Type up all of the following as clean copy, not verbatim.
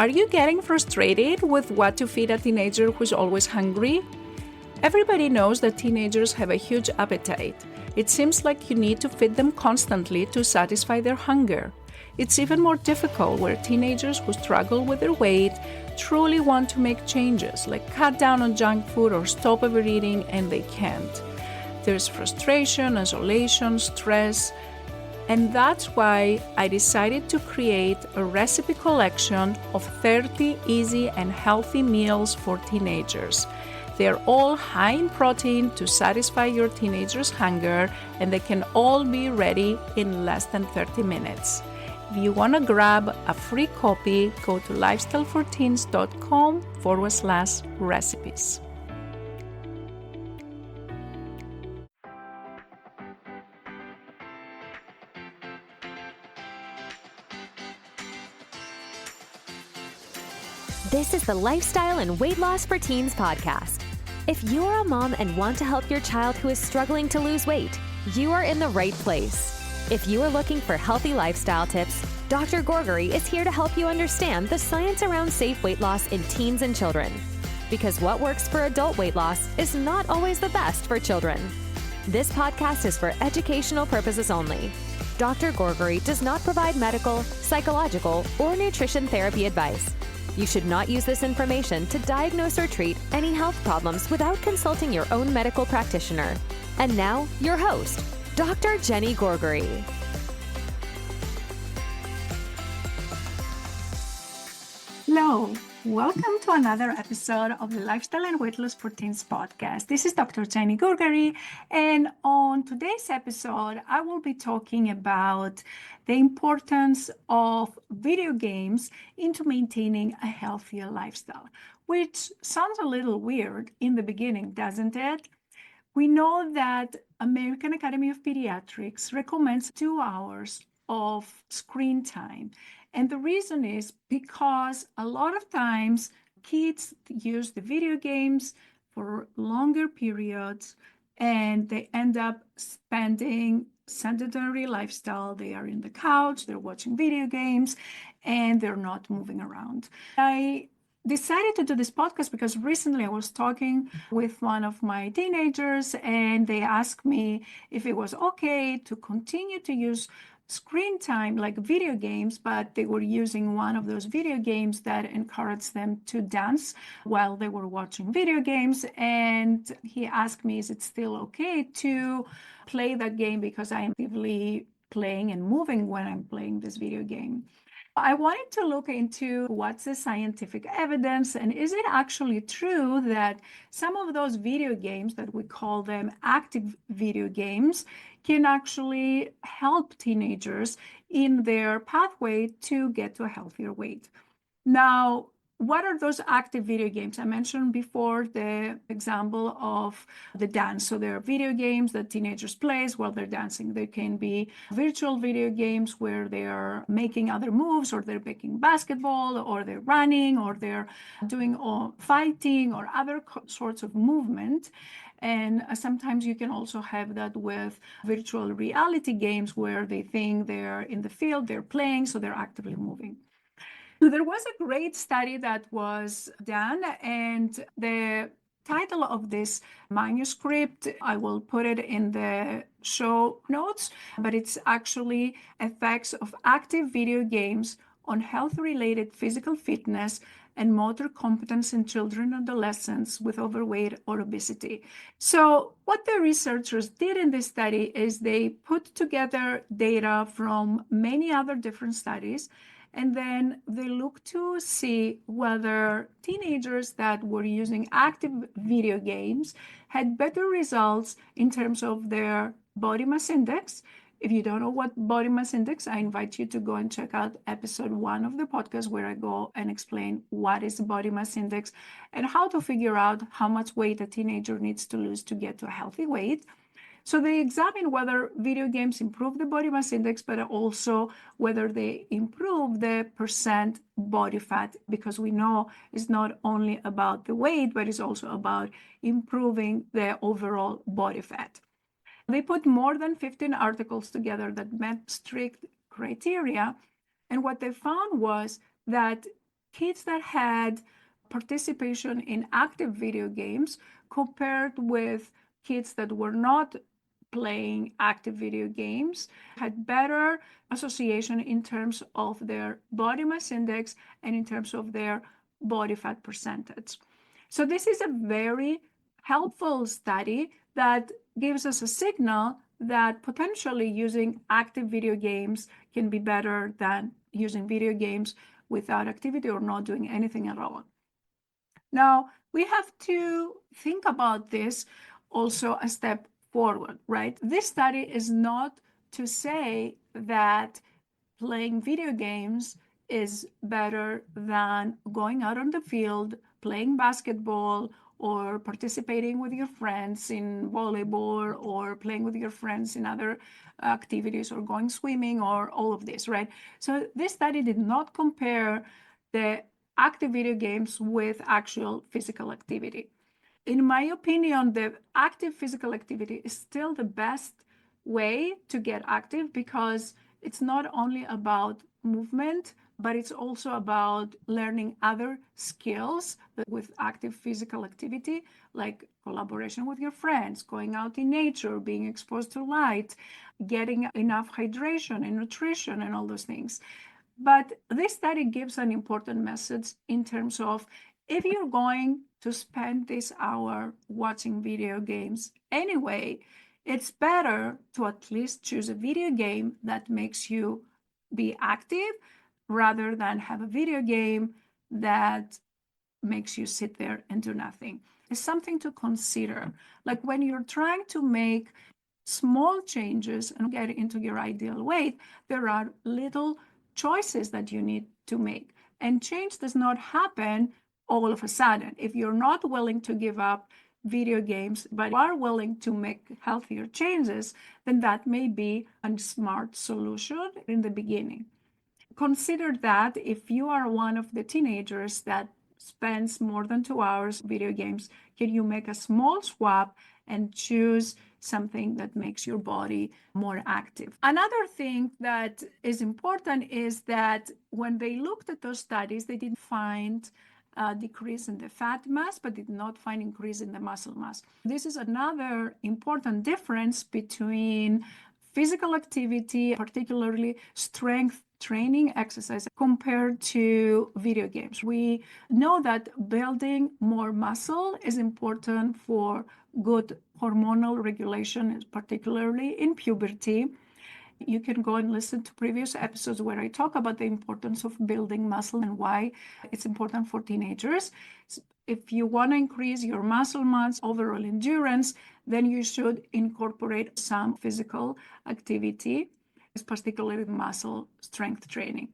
Are you getting frustrated with what to feed a teenager who's always hungry? Everybody knows that teenagers have a huge appetite. It seems like you need to feed them constantly to satisfy their hunger. It's even more difficult where teenagers who struggle with their weight truly want to make changes, like cut down on junk food or stop overeating, and they can't. There's frustration, isolation, stress, and that's why I decided to create a recipe collection of 30 easy and healthy meals for teenagers. They're all high in protein to satisfy your teenager's hunger, and they can all be ready in less than 30 minutes. If you want to grab a free copy, go to lifestyleforteens.com/recipes. This is the Lifestyle and Weight Loss for Teens podcast. If you're a mom and want to help your child who is struggling to lose weight, you are in the right place. If you are looking for healthy lifestyle tips, Dr. Gourgari is here to help you understand the science around safe weight loss in teens and children. Because what works for adult weight loss is not always the best for children. This podcast is for educational purposes only. Dr. Gourgari does not provide medical, psychological, or nutrition therapy advice. You should not use this information to diagnose or treat any health problems without consulting your own medical practitioner. And now, your host, Dr. Jenny Gourgari. Hello, welcome to another episode of the Lifestyle and Weight Loss for Teens podcast. This is Dr. Jenny Gourgari, and on today's episode, I will be talking about the importance of video games into maintaining a healthier lifestyle, which sounds a little weird in the beginning, doesn't it? We know that American Academy of Pediatrics recommends 2 hours of screen time. And the reason is because a lot of times kids use the video games for longer periods and they end up spending sedentary lifestyle. They are in the couch, they're watching video games, and they're not moving around. I decided to do this podcast because recently I was talking with one of my teenagers and they asked me if it was okay to continue to use screen time like video games, but they were using one of those video games that encouraged them to dance while they were watching video games. And he asked me, is it still okay to play that game because I am actively playing and moving when I'm playing this video game? I wanted to look into what's the scientific evidence, and is it actually true that some of those video games that we call them active video games can actually help teenagers in their pathway to get to a healthier weight. Now, what are those active video games? I mentioned before the example of the dance. So there are video games that teenagers play while they're dancing. There can be virtual video games where they are making other moves, or they're picking basketball, or they're running, or they're doing fighting or other sorts of movement. And sometimes you can also have that with virtual reality games where they think they're in the field, they're playing, so they're actively moving. There was a great study that was done, and the title of this manuscript, I will put it in the show notes, but it's actually effects of active video games on health-related physical fitness and motor competence in children and adolescents with overweight or obesity. So what the researchers did in this study is they put together data from many other different studies, and then they looked to see whether teenagers that were using active video games had better results in terms of their body mass index. If you don't know what body mass index, I invite you to go and check out episode 1 of the podcast where I go and explain what is body mass index and how to figure out how much weight a teenager needs to lose to get to a healthy weight. So they examine whether video games improve the body mass index, but also whether they improve the percent body fat, because we know it's not only about the weight, but it's also about improving the overall body fat. They put more than 15 articles together that met strict criteria. And what they found was that kids that had participation in active video games compared with kids that were not playing active video games had better association in terms of their body mass index and in terms of their body fat percentage. So this is a very helpful study that gives us a signal that potentially using active video games can be better than using video games without activity or not doing anything at all. Now, we have to think about this also a step forward, right? This study is not to say that playing video games is better than going out on the field, playing basketball, or participating with your friends in volleyball, or playing with your friends in other activities, or going swimming, or all of this, right? So this study did not compare the active video games with actual physical activity. In my opinion, the active physical activity is still the best way to get active because it's not only about movement, but it's also about learning other skills with active physical activity, like collaboration with your friends, going out in nature, being exposed to light, getting enough hydration and nutrition and all those things. But this study gives an important message in terms of if you're going to spend this hour watching video games anyway, it's better to at least choose a video game that makes you be active rather than have a video game that makes you sit there and do nothing. It's something to consider. Like when you're trying to make small changes and get into your ideal weight, there are little choices that you need to make. And change does not happen all of a sudden. If you're not willing to give up video games, but you are willing to make healthier changes, then that may be a smart solution in the beginning. Consider that if you are one of the teenagers that spends more than 2 hours video games, can you make a small swap and choose something that makes your body more active? Another thing that is important is that when they looked at those studies, they didn't find a decrease in the fat mass, but did not find increase in the muscle mass. This is another important difference between physical activity, particularly strength training exercise, compared to video games. We know that building more muscle is important for good hormonal regulation, particularly in puberty. You can go and listen to previous episodes where I talk about the importance of building muscle and why it's important for teenagers. If you want to increase your muscle mass, overall endurance, then you should incorporate some physical activity, particularly muscle strength training.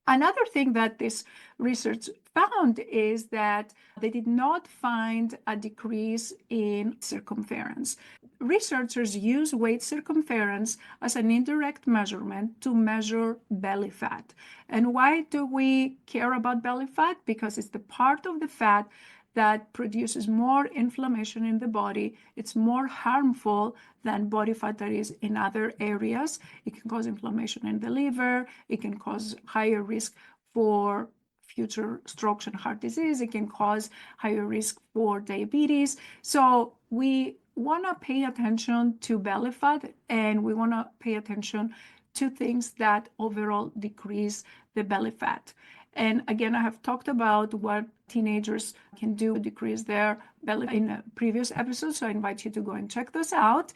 Another thing that this research found is that they did not find a decrease in circumference. Researchers use waist circumference as an indirect measurement to measure belly fat. And why do we care about belly fat? Because it's the part of the fat that produces more inflammation in the body. It's more harmful than body fat that is in other areas. It can cause inflammation in the liver. It can cause higher risk for future strokes and heart disease. It can cause higher risk for diabetes. So we want to pay attention to belly fat, and we want to pay attention to things that overall decrease the belly fat. And again, I have talked about what teenagers can do to decrease their belly in a previous episode, so I invite you to go and check those out.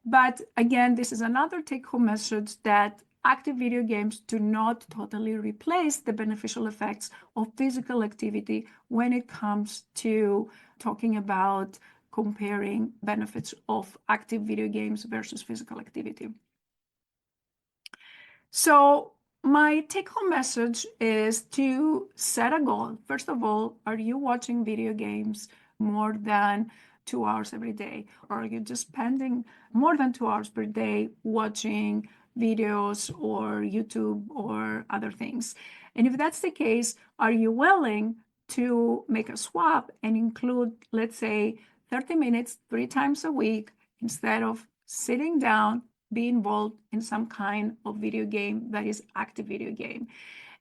But again, this is another take-home message that active video games do not totally replace the beneficial effects of physical activity when it comes to talking about comparing benefits of active video games versus physical activity. So my take-home message is to set a goal. First of all, are you watching video games more than 2 hours every day? Or are you just spending more than 2 hours per day watching videos or YouTube or other things? And if that's the case, are you willing to make a swap and include, let's say, 30 minutes 3 times a week instead of sitting down, be involved in some kind of video game that is active video game?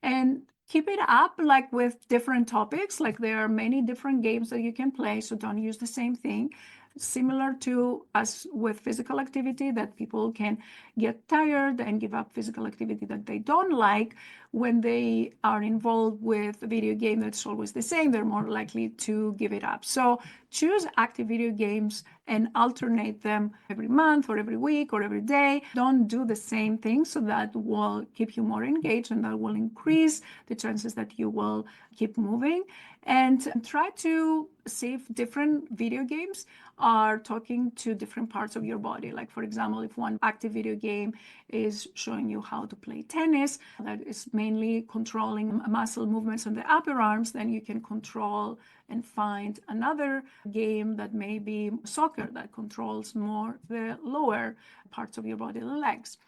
And keep it up like with different topics. Like there are many different games that you can play, so don't use the same thing. Similar to as with physical activity, that people can get tired and give up physical activity that they don't like. When they are involved with a video game that's always the same, they're more likely to give it up. So choose active video games and alternate them every month or every week or every day. Don't do the same thing, so that will keep you more engaged and that will increase the chances that you will keep moving. And try to see if different video games are talking to different parts of your body. Like, for example, if one active video game is showing you how to play tennis, that is mainly controlling muscle movements on the upper arms, then you can control and find another game that may be soccer, that controls more the lower parts of your body, the legs.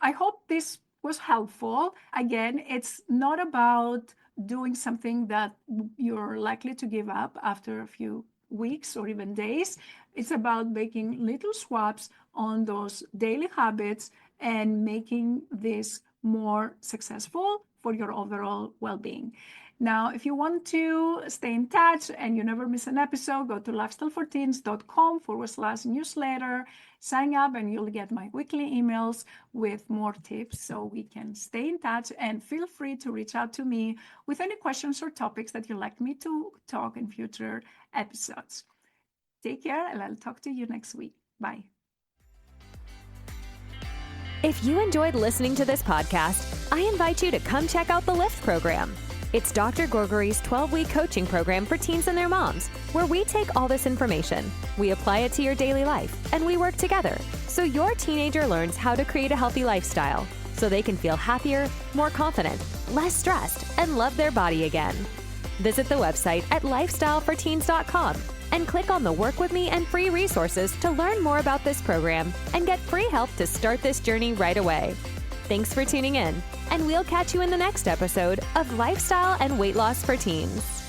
I hope this was helpful. Again, it's not about doing something that you're likely to give up after a few weeks or even days. It's about making little swaps on those daily habits and making this more successful for your overall well-being. Now, if you want to stay in touch and you never miss an episode, go to lifestyleforteens.com/newsletter, sign up, and you'll get my weekly emails with more tips so we can stay in touch. And feel free to reach out to me with any questions or topics that you'd like me to talk in future episodes. Take care, and I'll talk to you next week. Bye. If you enjoyed listening to this podcast, I invite you to come check out the LIFT program. It's Dr. Gourgari's 12-week coaching program for teens and their moms, where we take all this information, we apply it to your daily life, and we work together so your teenager learns how to create a healthy lifestyle so they can feel happier, more confident, less stressed, and love their body again. Visit the website at lifestyleforteens.com and click on the Work With Me and free resources to learn more about this program and get free help to start this journey right away. Thanks for tuning in, and we'll catch you in the next episode of Lifestyle and Weight Loss for Teens.